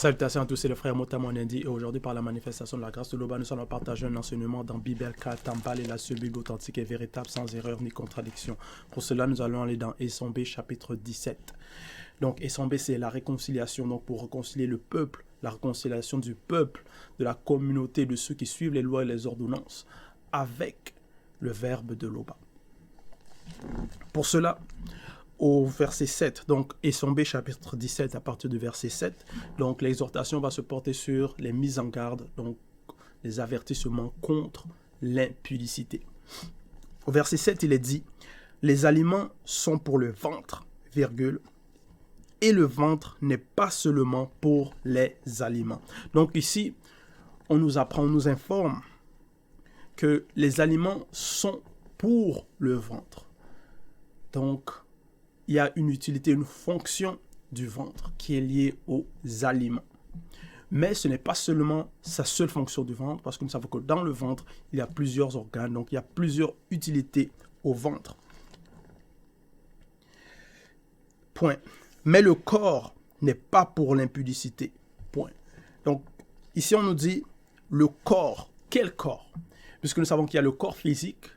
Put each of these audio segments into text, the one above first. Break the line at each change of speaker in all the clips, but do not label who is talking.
Salutations à tous, c'est le frère Motamo Nendi et aujourd'hui par la manifestation de la grâce de l'Oba, nous allons partager un enseignement dans Bibelka Tambal et la seule Bible authentique et véritable sans erreur ni contradiction. Pour cela, nous allons aller dans Essombe chapitre 17. Donc Essombe, c'est la réconciliation, donc pour réconcilier le peuple, la réconciliation du peuple, de la communauté, de ceux qui suivent les lois et les ordonnances, avec le verbe de l'Oba. Pour cela, au verset 7, donc Essombe chapitre 17 à partir du verset 7, donc l'exhortation va se porter sur les mises en garde, donc les avertissements contre l'impudicité. Au verset 7, il est dit, les aliments sont pour le ventre, virgule, et le ventre n'est pas seulement pour les aliments. Donc ici, on nous apprend, on nous informe que les aliments sont pour le ventre. Donc, il y a une utilité, une fonction du ventre qui est liée aux aliments. Mais ce n'est pas seulement sa seule fonction du ventre, parce que nous savons que dans le ventre, il y a plusieurs organes, donc il y a plusieurs utilités au ventre. Point. Mais le corps n'est pas pour l'impudicité. Point. Donc, ici on nous dit le corps. Quel corps? Puisque nous savons qu'il y a le corps physique,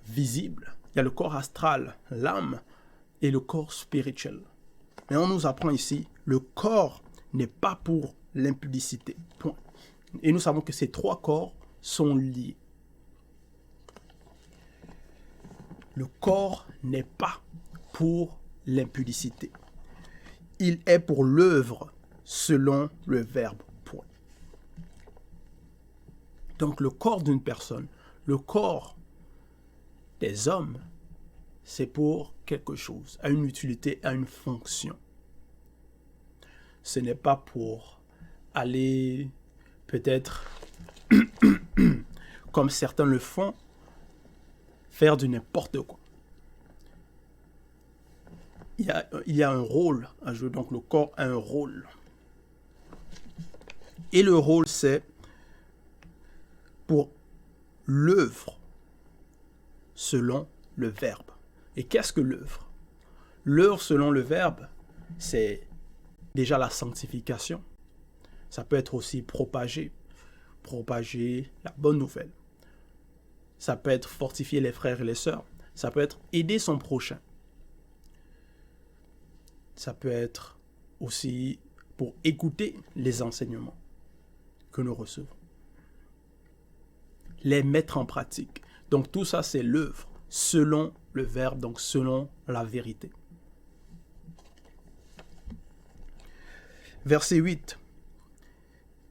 visible, il y a le corps astral, l'âme, et le corps spirituel. Mais on nous apprend ici, le corps n'est pas pour l'impudicité. Point. Et nous savons que ces trois corps sont liés. Le corps n'est pas pour l'impudicité. Il est pour l'œuvre selon le verbe. Point. Donc le corps d'une personne, le corps des hommes, c'est pour quelque chose, à une utilité, à une fonction. Ce n'est pas pour aller, peut-être, comme certains le font, faire du n'importe quoi. Il y a un rôle à jouer, donc le corps a un rôle. Et le rôle, c'est pour l'œuvre selon le verbe. Et qu'est-ce que l'œuvre? L'œuvre, selon le verbe, c'est déjà la sanctification. Ça peut être aussi propager la bonne nouvelle. Ça peut être fortifier les frères et les sœurs. Ça peut être aider son prochain. Ça peut être aussi pour écouter les enseignements que nous recevons. Les mettre en pratique. Donc tout ça, c'est l'œuvre selon le verbe, donc selon la vérité. Verset 8.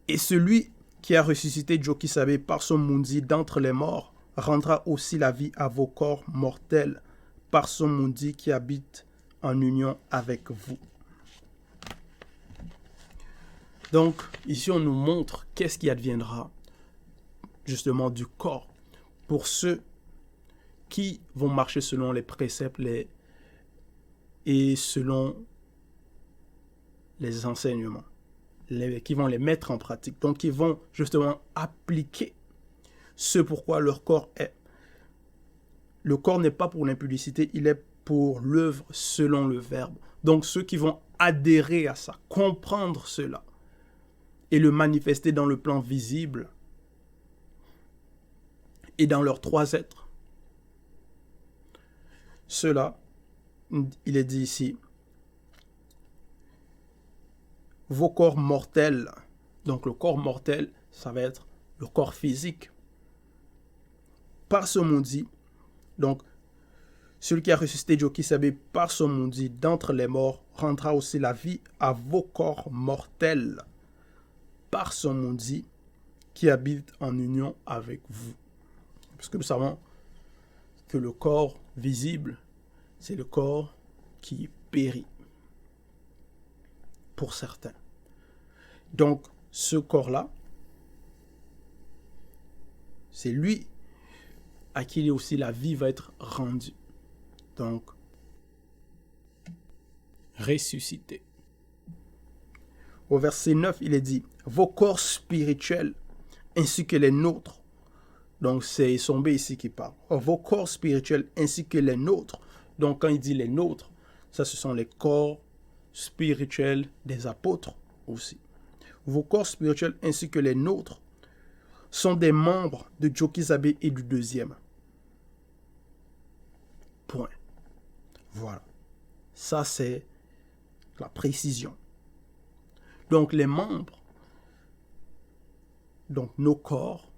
Et celui qui a ressuscité Jokisabe par son mundi d'entre les morts rendra aussi la vie à vos corps mortels par son mundi qui habite en union avec vous. Donc, ici on nous montre qu'est-ce qui adviendra justement du corps pour ceux qui vont marcher selon les préceptes et selon les enseignements, qui vont les mettre en pratique. Donc, ils vont justement appliquer ce pourquoi leur corps est. Le corps n'est pas pour l'impudicité, il est pour l'œuvre selon le verbe. Donc, ceux qui vont adhérer à ça, comprendre cela et le manifester dans le plan visible et dans leurs trois êtres, cela, il est dit ici, vos corps mortels. Donc le corps mortel, ça va être le corps physique. Par ce mundi, donc celui qui a ressuscité Jokisabe par ce mundi d'entre les morts rendra aussi la vie à vos corps mortels par ce mundi qui habite en union avec vous. Parce que nous savons que le corps visible, c'est le corps qui périt pour certains. Donc, ce corps-là, c'est lui à qui aussi la vie va être rendue. Donc, ressuscité. Au verset 9, il est dit, vos corps spirituels ainsi que les nôtres. Donc, c'est Essombe ici qui parle. Vos corps spirituels ainsi que les nôtres. Donc, quand il dit les nôtres, ça, ce sont les corps spirituels des apôtres aussi. Vos corps spirituels ainsi que les nôtres sont des membres de Jokisabe et du deuxième. Point. Voilà. Ça, c'est la précision. Donc, les membres, donc nos corps,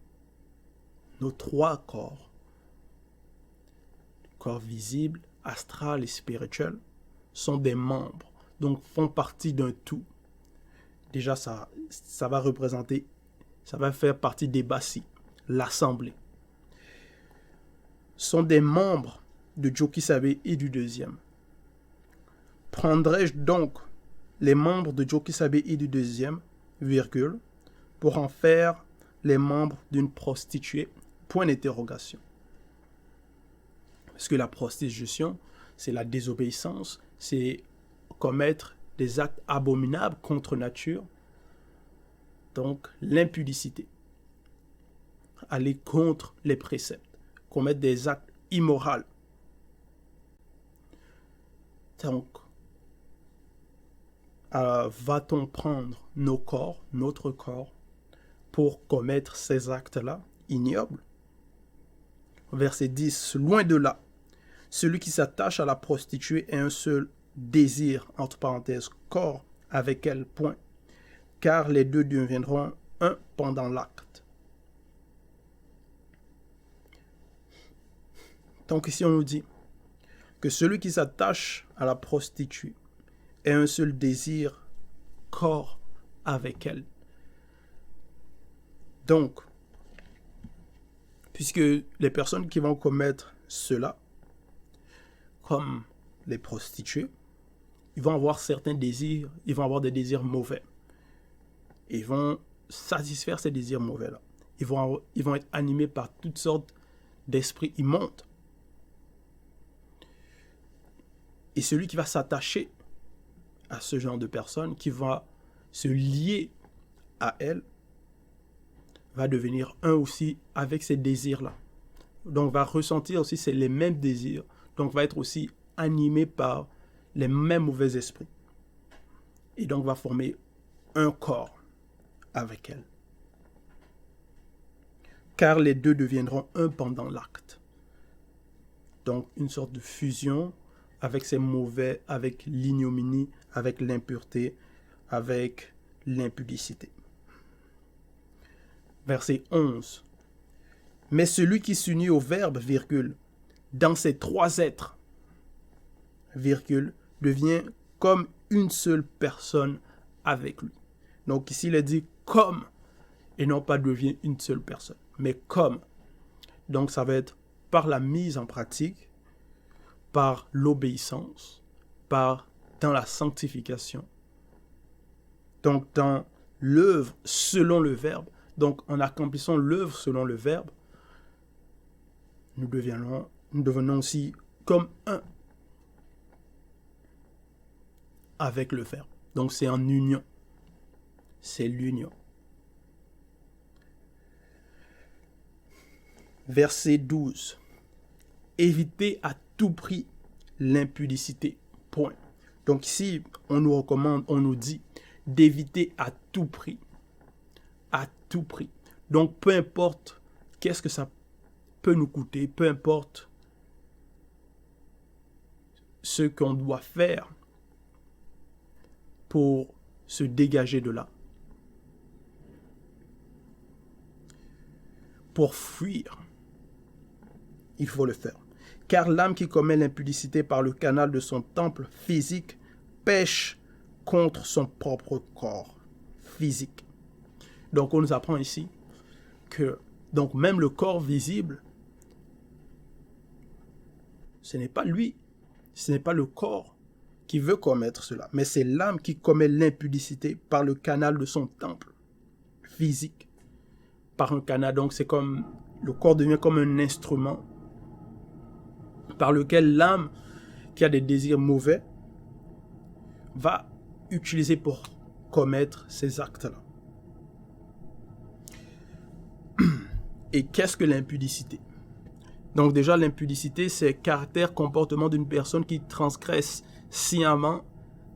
nos trois corps, corps visible, astral et spirituel, sont des membres, donc font partie d'un tout. Déjà, ça va représenter, ça va faire partie des Bassi, l'assemblée. Sont des membres de Jokisabe et du deuxième. Prendrai-je donc les membres de Jokisabe et du deuxième, virgule, pour en faire les membres d'une prostituée, point d'interrogation. Parce que la prostitution, c'est la désobéissance, c'est commettre des actes abominables contre nature, donc l'impudicité, aller contre les préceptes, commettre des actes immoraux. Donc, va-t-on prendre nos corps, notre corps, pour commettre ces actes-là ignobles? Verset 10, loin de là, celui qui s'attache à la prostituée a un seul désir, entre parenthèses, corps avec elle, point, car les deux deviendront un pendant l'acte. Donc ici on nous dit que celui qui s'attache à la prostituée a un seul désir, corps avec elle. Donc, puisque les personnes qui vont commettre cela, comme les prostituées, ils vont avoir certains désirs, ils vont avoir des désirs mauvais. Ils vont satisfaire ces désirs mauvais-là. Ils vont être animés par toutes sortes d'esprits immondes. Et celui qui va s'attacher à ce genre de personne, qui va se lier à elle, va devenir un aussi avec ces désirs-là. Donc va ressentir aussi les mêmes désirs. Donc va être aussi animé par les mêmes mauvais esprits. Et donc va former un corps avec elle. Car les deux deviendront un pendant l'acte. Donc une sorte de fusion avec ces mauvais, avec l'ignominie, avec l'impureté, avec l'impudicité. Verset 11. Mais celui qui s'unit au Verbe, virgule, dans ces trois êtres, virgule, devient comme une seule personne avec lui. Donc ici, il est dit comme, et non pas devient une seule personne, mais comme. Donc ça va être par la mise en pratique, par l'obéissance, dans la sanctification. Donc dans l'œuvre selon le Verbe, donc en accomplissant l'œuvre selon le Verbe, nous devenons aussi comme un avec le Verbe. Donc c'est en union. C'est l'union. Verset 12. Évitez à tout prix l'impudicité. Point. Donc ici, on nous recommande, on nous dit d'éviter à tout prix. À tout prix. Donc peu importe qu'est-ce que ça peut nous coûter, peu importe ce qu'on doit faire pour se dégager de là. Pour fuir, il faut le faire. Car l'âme qui commet l'impudicité par le canal de son temple physique pêche contre son propre corps physique. Donc on nous apprend ici que donc même le corps visible, ce n'est pas lui, ce n'est pas le corps qui veut commettre cela, mais c'est l'âme qui commet l'impudicité par le canal de son temple physique. Par un canal, donc c'est comme, le corps devient comme un instrument par lequel l'âme qui a des désirs mauvais va utiliser pour commettre ces actes-là. Et qu'est-ce que l'impudicité? Donc déjà, l'impudicité, c'est le caractère, comportement d'une personne qui transgresse sciemment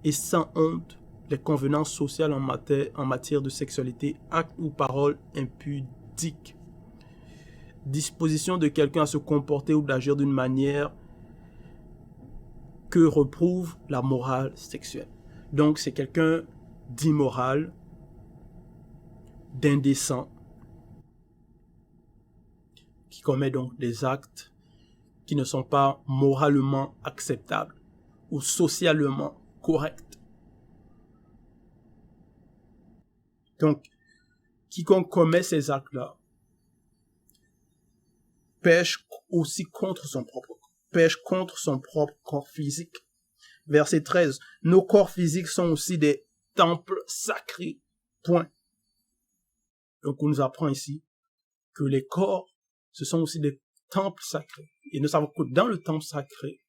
et sans honte les convenances sociales en matière de sexualité, actes ou paroles impudiques. Disposition de quelqu'un à se comporter ou d'agir d'une manière que reprouve la morale sexuelle. Donc, c'est quelqu'un d'immoral, d'indécent, qui commet donc des actes qui ne sont pas moralement acceptables ou socialement corrects. Donc, quiconque commet ces actes-là pêche aussi contre son propre corps physique. Verset 13. Nos corps physiques sont aussi des temples sacrés. Point. Donc, on nous apprend ici que les corps, ce sont aussi des temples sacrés. Et nous savons que dans le temple sacré,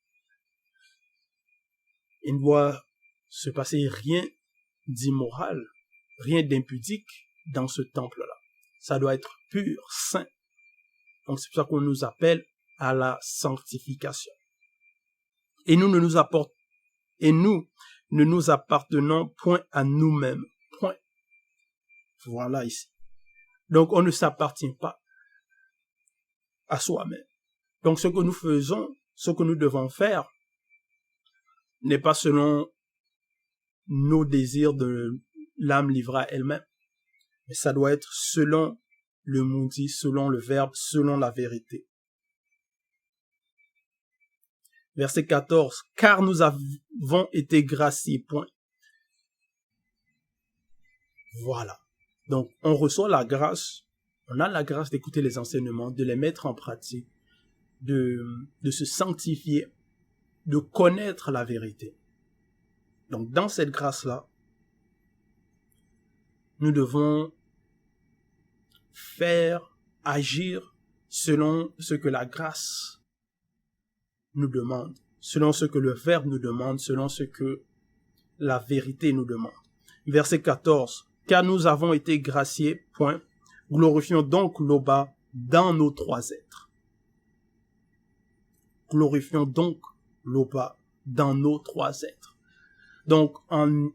il ne doit se passer rien d'immoral, rien d'impudique dans ce temple-là. Ça doit être pur, saint. Donc, c'est pour ça qu'on nous appelle à la sanctification. Et nous ne nous appartenons point à nous-mêmes. Point. Voilà ici. Donc, on ne s'appartient pas à soi-même. Donc, ce que nous faisons, ce que nous devons faire, n'est pas selon nos désirs de l'âme livrée à elle-même, mais ça doit être selon le maudit, selon le verbe, selon la vérité. Verset 14. Car nous avons été graciés. Point. Voilà. Donc, on reçoit la grâce, on a la grâce d'écouter les enseignements, de les mettre en pratique, de se sanctifier, de connaître la vérité. Donc, dans cette grâce-là, nous devons faire, agir selon ce que la grâce nous demande, selon ce que le Verbe nous demande, selon ce que la vérité nous demande. Verset 14. Car nous avons été graciés, point. Glorifions donc l'Oba dans nos trois êtres. Glorifions donc l'Oba dans nos trois êtres. Donc, en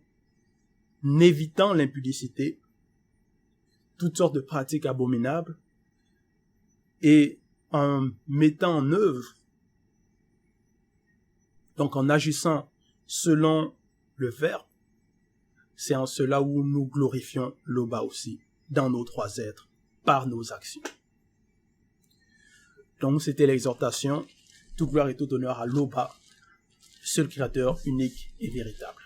évitant l'impudicité, toutes sortes de pratiques abominables, et en mettant en œuvre, donc en agissant selon le Verbe, c'est en cela où nous glorifions l'Oba aussi, dans nos trois êtres, par nos actions. Donc, c'était l'exhortation. Toute gloire et tout honneur à l'Oba, seul créateur unique et véritable.